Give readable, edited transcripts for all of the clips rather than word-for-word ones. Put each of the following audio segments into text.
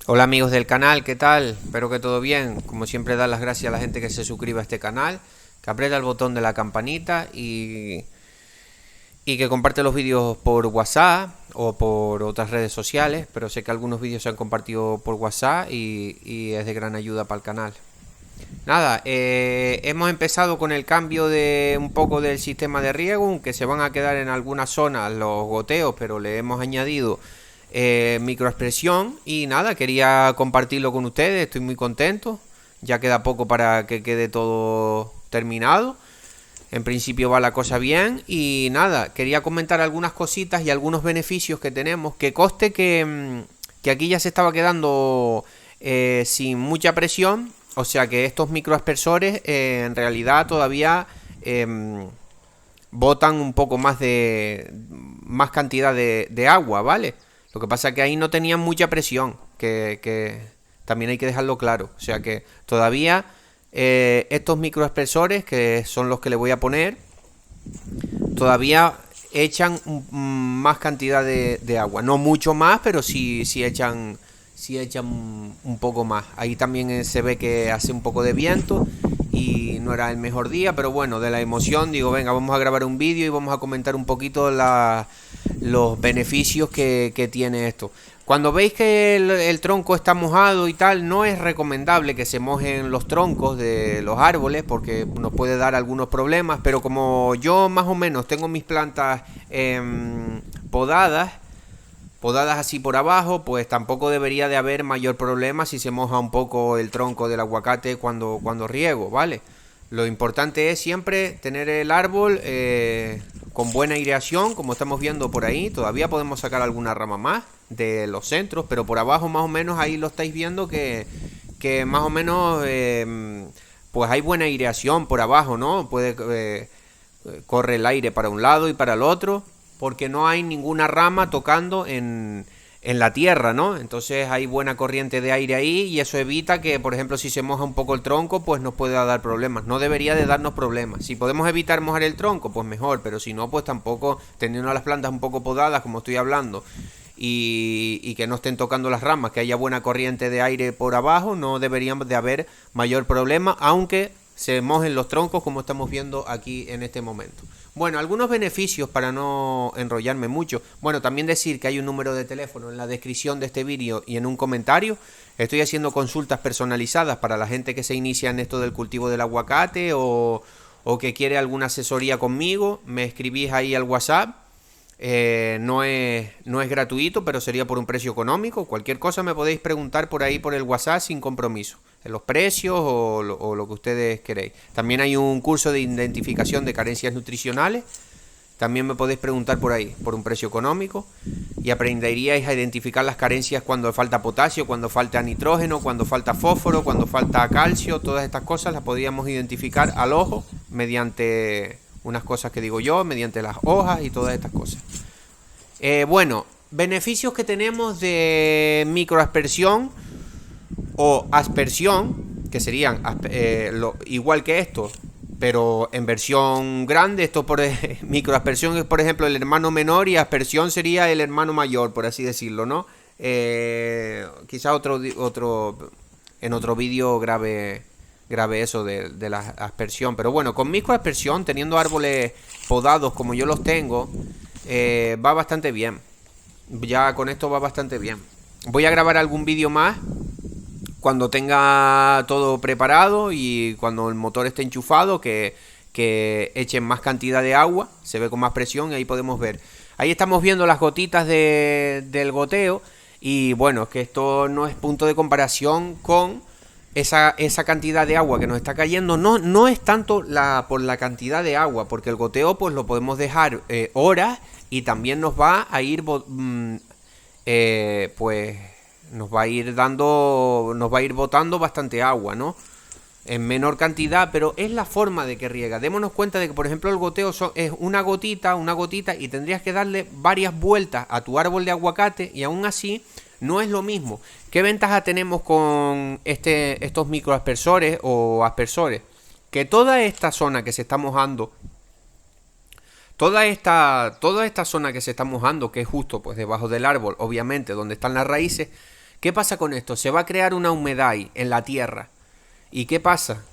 Hola amigos del canal, ¿qué tal? Espero que todo bien. Como siempre, dar las gracias a la gente que se suscriba a este canal, que aprieta el botón de la campanita y que comparte los vídeos por WhatsApp o por otras redes sociales, pero sé que algunos vídeos se han compartido por WhatsApp y es de gran ayuda para el canal. Nada, hemos empezado con el cambio de un poco del sistema de riego, aunque se van a quedar en algunas zonas los goteos, pero le hemos añadido microexpresión y nada, quería compartirlo con ustedes, estoy muy contento, ya queda poco para que quede todo terminado. En principio va la cosa bien y nada, quería comentar algunas cositas y algunos beneficios que tenemos, que conste que aquí ya se estaba quedando sin mucha presión, o sea que estos microaspersores en realidad todavía botan un poco más cantidad de agua, ¿vale? Lo que pasa es que ahí no tenían mucha presión, que también hay que dejarlo claro, o sea que todavía estos microaspersores, que son los que le voy a poner, todavía echan más cantidad de agua. No mucho más, pero sí echan un poco más. Ahí también se ve que hace un poco de viento y no era el mejor día, pero bueno, de la emoción digo, venga, vamos a grabar un vídeo y vamos a comentar un poquito los beneficios que tiene esto. Cuando veis que el tronco está mojado y tal, no es recomendable que se mojen los troncos de los árboles porque nos puede dar algunos problemas, pero como yo más o menos tengo mis plantas podadas, así por abajo, pues tampoco debería de haber mayor problema si se moja un poco el tronco del aguacate cuando riego, ¿vale? Lo importante es siempre tener el árbol con buena aireación, como estamos viendo por ahí. Todavía podemos sacar alguna rama más de los centros, pero por abajo más o menos ahí lo estáis viendo que más o menos pues hay buena aireación por abajo, ¿no? Corre el aire para un lado y para el otro, porque no hay ninguna rama tocando en la tierra, ¿no? Entonces hay buena corriente de aire ahí y eso evita que, por ejemplo, si se moja un poco el tronco, pues nos pueda dar problemas. No debería de darnos problemas. Si podemos evitar mojar el tronco, pues mejor, pero si no, pues tampoco, teniendo las plantas un poco podadas, como estoy hablando, y que no estén tocando las ramas, que haya buena corriente de aire por abajo, no deberían de haber mayor problema, aunque se mojen los troncos como estamos viendo aquí en este momento. Bueno, algunos beneficios para no enrollarme mucho. Bueno, también decir que hay un número de teléfono en la descripción de este vídeo y en un comentario. Estoy haciendo consultas personalizadas para la gente que se inicia en esto del cultivo del aguacate o que quiere alguna asesoría conmigo. Me escribís ahí al WhatsApp. No es gratuito, pero sería por un precio económico. Cualquier cosa me podéis preguntar por ahí por el WhatsApp sin compromiso, en los precios o lo que ustedes queréis. También hay un curso de identificación de carencias nutricionales. También me podéis preguntar por ahí, por un precio económico, y aprenderíais a identificar las carencias cuando falta potasio, cuando falta nitrógeno, cuando falta fósforo, cuando falta calcio. Todas estas cosas las podríamos identificar al ojo mediante unas cosas que digo yo, mediante las hojas y todas estas cosas. Bueno, beneficios que tenemos de microaspersión o aspersión, que serían igual que esto, pero en versión grande. Esto por microaspersión es, por ejemplo, el hermano menor, y aspersión sería el hermano mayor, por así decirlo, ¿no? Quizás en otro vídeo grave eso de la aspersión. Pero bueno, con microaspersión, teniendo árboles podados como yo los tengo, va bastante bien. Ya con esto va bastante bien. Voy a grabar algún vídeo más cuando tenga todo preparado y cuando el motor esté enchufado, que echen más cantidad de agua, se ve con más presión y ahí podemos ver. Ahí estamos viendo las gotitas del goteo y bueno, es que esto no es punto de comparación con esa cantidad de agua que nos está cayendo. No es tanto por la cantidad de agua, porque el goteo pues lo podemos dejar horas y también nos va a ir pues nos va a ir botando bastante agua, ¿no? En menor cantidad, pero es la forma de que riega. Démonos cuenta de que, por ejemplo, el goteo es una gotita, y tendrías que darle varias vueltas a tu árbol de aguacate y aún así no es lo mismo. ¿Qué ventaja tenemos con estos microaspersores o aspersores? Que toda esta zona que se está mojando, toda esta zona que se está mojando, que es justo pues debajo del árbol, obviamente, donde están las raíces, ¿Qué pasa con esto? Se va a crear una humedad ahí, en la tierra. ¿Y qué pasa?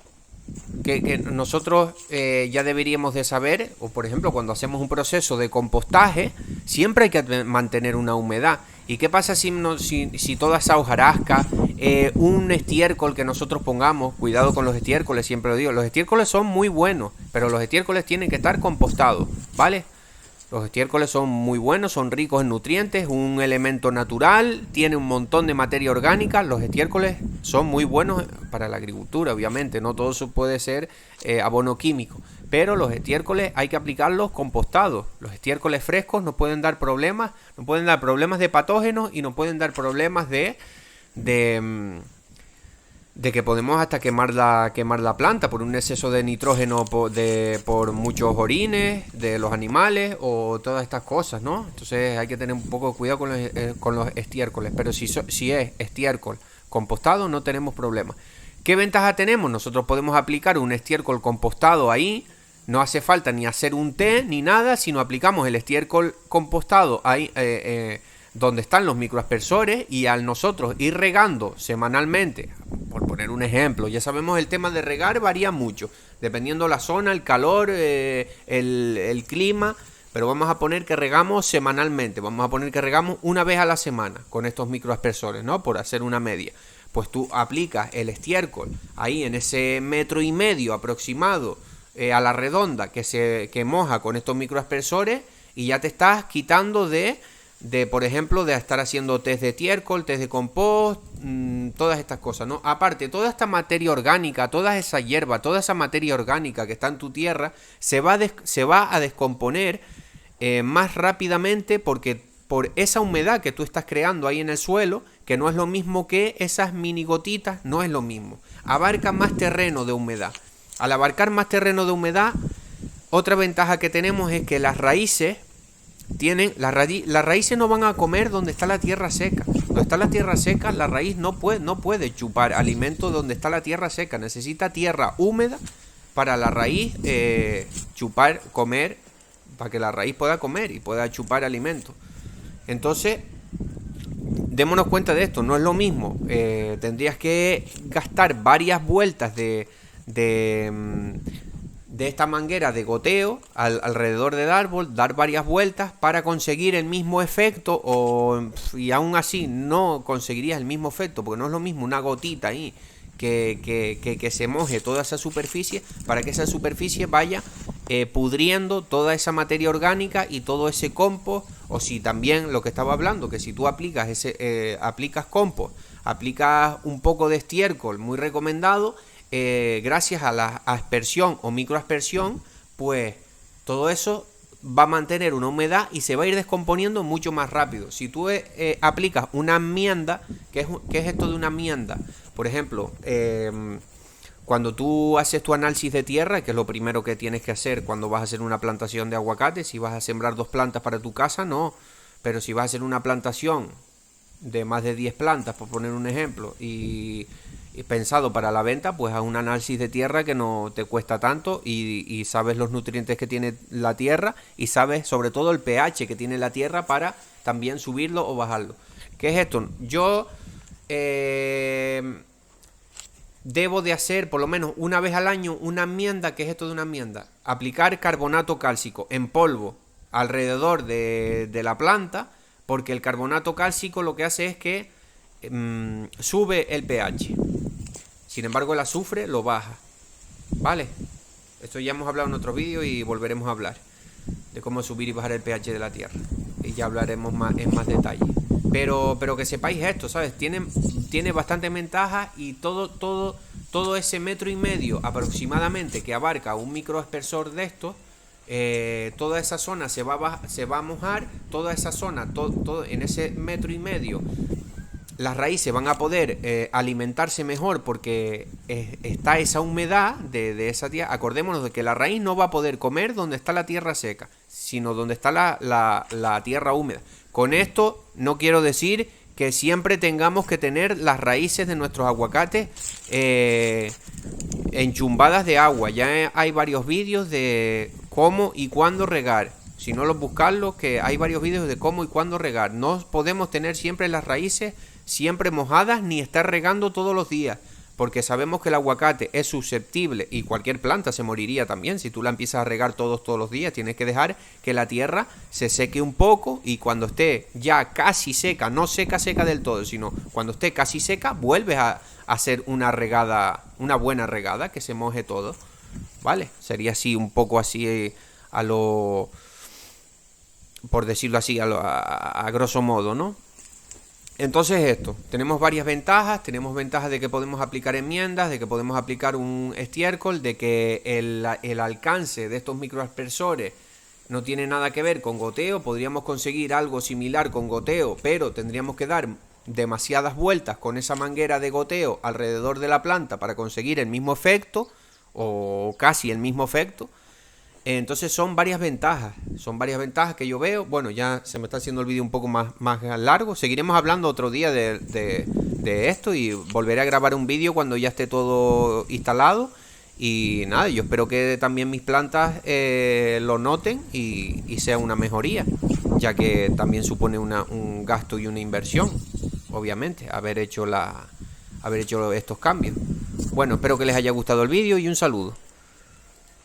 Que nosotros ya deberíamos de saber, o por ejemplo cuando hacemos un proceso de compostaje, siempre hay que mantener una humedad. ¿Y qué pasa si toda esa hojarasca, un estiércol que nosotros pongamos, cuidado con los estiércoles, siempre lo digo, los estiércoles son muy buenos, pero los estiércoles tienen que estar compostados, ¿vale? Los estiércoles son muy buenos, son ricos en nutrientes, un elemento natural, tiene un montón de materia orgánica. Los estiércoles son muy buenos para la agricultura, obviamente, no todo eso puede ser abono químico, pero los estiércoles hay que aplicarlos compostados. Los estiércoles frescos no pueden dar problemas, de patógenos y no pueden dar problemas de que podemos hasta quemar la planta por un exceso de nitrógeno por muchos orines de los animales o todas estas cosas, ¿no? Entonces hay que tener un poco de cuidado con los estiércoles, pero si es estiércol compostado no tenemos problema. ¿Qué ventaja tenemos? Nosotros podemos aplicar un estiércol compostado ahí, no hace falta ni hacer un té ni nada, sino aplicamos el estiércol compostado ahí donde están los microaspersores, y al nosotros ir regando semanalmente, por poner un ejemplo, ya sabemos el tema de regar varía mucho, dependiendo la zona, el calor, el clima, pero vamos a poner que regamos semanalmente, vamos a poner que regamos una vez a la semana con estos microaspersores, ¿no? Por hacer una media. Pues tú aplicas el estiércol ahí en ese 1,5 metros aproximado a la redonda que moja con estos microaspersores, y ya te estás quitando por ejemplo, de estar haciendo test de estiércol, test de compost, todas estas cosas, ¿no? Aparte, toda esta materia orgánica, toda esa hierba, toda esa materia orgánica que está en tu tierra, se va a descomponer más rápidamente, porque por esa humedad que tú estás creando ahí en el suelo, que no es lo mismo que esas mini gotitas, no es lo mismo. Abarca más terreno de humedad. Al abarcar más terreno de humedad, otra ventaja que tenemos es que las raíces las raíces no van a comer donde está la tierra seca. Donde está la tierra seca, la raíz no puede chupar alimento donde está la tierra seca. Necesita tierra húmeda para la raíz comer, para que la raíz pueda comer y pueda chupar alimento. Entonces, démonos cuenta de esto, no es lo mismo. Tendrías que gastar varias vueltas de esta manguera de goteo alrededor del árbol, dar varias vueltas para conseguir el mismo efecto, y aún así no conseguirías el mismo efecto, porque no es lo mismo una gotita ahí que se moje toda esa superficie, para que esa superficie vaya pudriendo toda esa materia orgánica y todo ese compost. O si también lo que estaba hablando, que si tú aplicas aplicas compost, aplicas un poco de estiércol, muy recomendado, gracias a la aspersión o microaspersión, pues todo eso va a mantener una humedad y se va a ir descomponiendo mucho más rápido. Si tú aplicas una enmienda, ¿qué es esto de una enmienda? Por ejemplo, cuando tú haces tu análisis de tierra, que es lo primero que tienes que hacer cuando vas a hacer una plantación de aguacate, si vas a sembrar 2 plantas para tu casa, no, pero si vas a hacer una plantación de más de 10 plantas, por poner un ejemplo, y pensado para la venta, pues haz un análisis de tierra que no te cuesta tanto, y sabes los nutrientes que tiene la tierra, y sabes sobre todo el pH que tiene la tierra para también subirlo o bajarlo. ¿Qué es esto? Yo debo de hacer por lo menos una vez al año una enmienda. ¿Qué es esto de una enmienda? Aplicar carbonato cálcico en polvo alrededor de la planta, porque el carbonato cálcico lo que hace es que sube el pH. Sin embargo, el azufre lo baja, ¿vale? Esto ya hemos hablado en otro vídeo y volveremos a hablar de cómo subir y bajar el pH de la tierra, y ya hablaremos en más detalle. Pero que sepáis esto, ¿sabes? Tiene bastante ventaja, y todo ese 1,5 metros aproximadamente que abarca un microaspersor de estos, toda esa zona se va a mojar, toda esa zona, todo en ese 1,5 metros, las raíces van a poder alimentarse mejor, porque está esa humedad de esa tierra. Acordémonos de que la raíz no va a poder comer donde está la tierra seca, sino donde está la tierra húmeda. Con esto no quiero decir que siempre tengamos que tener las raíces de nuestros aguacates enchumbadas de agua. Ya hay varios vídeos de cómo y cuándo regar. Si no, los buscarlos, que hay varios vídeos de cómo y cuándo regar. No podemos tener siempre las raíces siempre mojadas ni estar regando todos los días, porque sabemos que el aguacate es susceptible y cualquier planta se moriría también si tú la empiezas a regar todos los días. Tienes que dejar que la tierra se seque un poco y cuando esté ya casi seca, no seca del todo, sino cuando esté casi seca, vuelves a hacer una regada, una buena regada, que se moje todo, ¿vale? Sería así, un poco así a lo, por decirlo así, a grosso modo, ¿no? Entonces esto, tenemos varias ventajas, tenemos ventajas de que podemos aplicar enmiendas, de que podemos aplicar un estiércol, de que el alcance de estos microaspersores no tiene nada que ver con goteo, podríamos conseguir algo similar con goteo, pero tendríamos que dar demasiadas vueltas con esa manguera de goteo alrededor de la planta para conseguir el mismo efecto, o casi el mismo efecto. Entonces son varias ventajas que yo veo. Bueno, ya se me está haciendo el vídeo un poco más largo. Seguiremos hablando otro día de esto y volveré a grabar un vídeo cuando ya esté todo instalado. Y nada, yo espero que también mis plantas lo noten y sea una mejoría, ya que también supone un gasto y una inversión, obviamente, haber hecho estos cambios. Bueno, espero que les haya gustado el vídeo y un saludo.